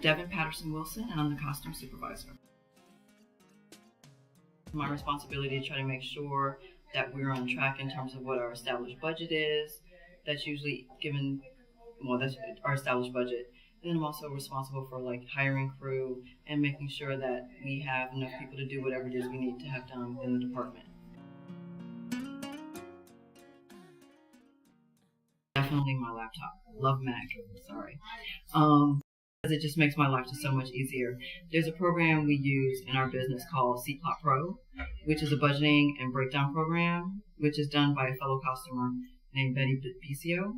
DevonPatters Wilson, and I'm the costume supervisor. My responsibility to try to make sure that we're on track in terms of what our established budget is. That's usually given, well, that's our established budget. And then I'm also responsible for like hiring crew and making sure that we have enough people to do whatever it is we need to have done within the department. Definitely my laptop. Love Mac. Sorry. It just makes my life just so much easier. There's a program we use in our business called CPlot Pro, which is a budgeting and breakdown program, which is done by a fellow customer named Betty Picio.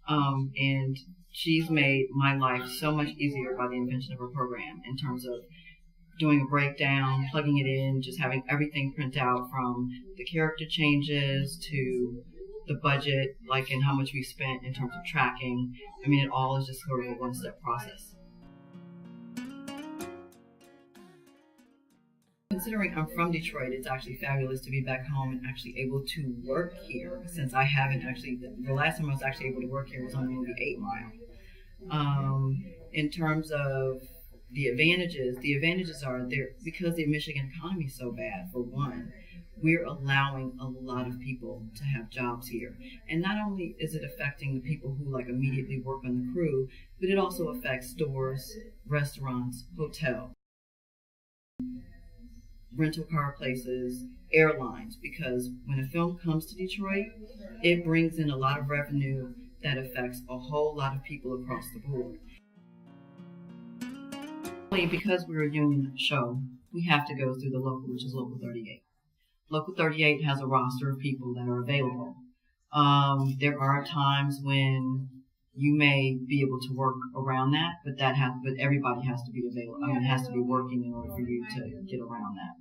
And she's made my life so much easier by the invention of her program in terms of doing a breakdown, plugging it in, just having everything print out from the character changes to the budget, like and how much we spent in terms of tracking. I mean, it all is just sort of a one-step process. Considering I'm from Detroit, it's actually fabulous to be back home and actually able to work here, since I haven't actually, the last time I was actually able to work here was on the movie 8 Mile. In terms of the advantages are there because the Michigan economy is so bad. For one, we're allowing a lot of people to have jobs here. And not only is it affecting the people who like immediately work on the crew, but it also affects stores, restaurants, hotels, rental car places, airlines, because when a film comes to Detroit, it brings in a lot of revenue that affects a whole lot of people across the board. Because we're a union show, we have to go through the local, which is Local 38. Local 38 has a roster of people that are available. There are times when you may be able to work around that, but everybody has to be available. I mean, it has to be working in order for you to get around that.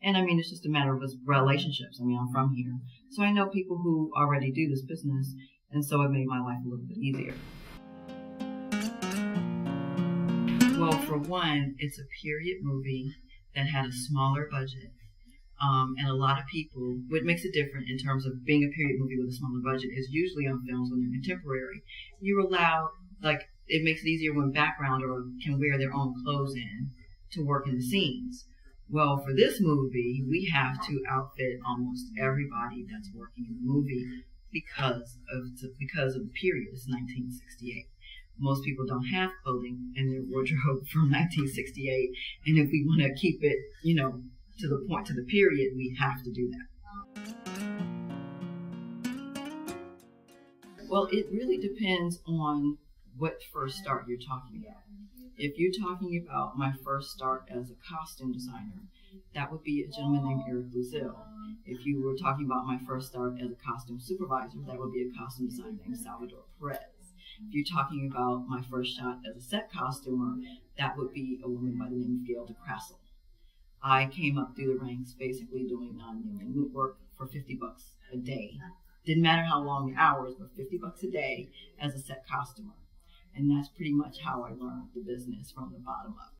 And I mean, it's just a matter of relationships. I mean, I'm from here, so I know people who already do this business, and so it made my life a little bit easier. Well, for one, it's a period movie that had a smaller budget. And a lot of people, what makes it different in terms of being a period movie with a smaller budget is usually on films when they're contemporary, you're allowed, like, it makes it easier when background or can wear their own clothes in to work in the scenes. Well, for this movie, we have to outfit almost everybody that's working in the movie because of the period. It's 1968. Most people don't have clothing in their wardrobe from 1968, and if we want to keep it, to the period, we have to do that. Well, it really depends on what first start you're talking about. If you're talking about my first start as a costume designer, that would be a gentleman named Eric Buzil. If you were talking about my first start as a costume supervisor, that would be a costume designer named Salvador Perez. If you're talking about my first shot as a set costumer, that would be a woman by the name of Gail DeCrassel. I came up through the ranks basically doing non-union work for $50 a day. Didn't matter how long the hours, but $50 a day as a set costumer. And that's pretty much how I learned the business from the bottom up.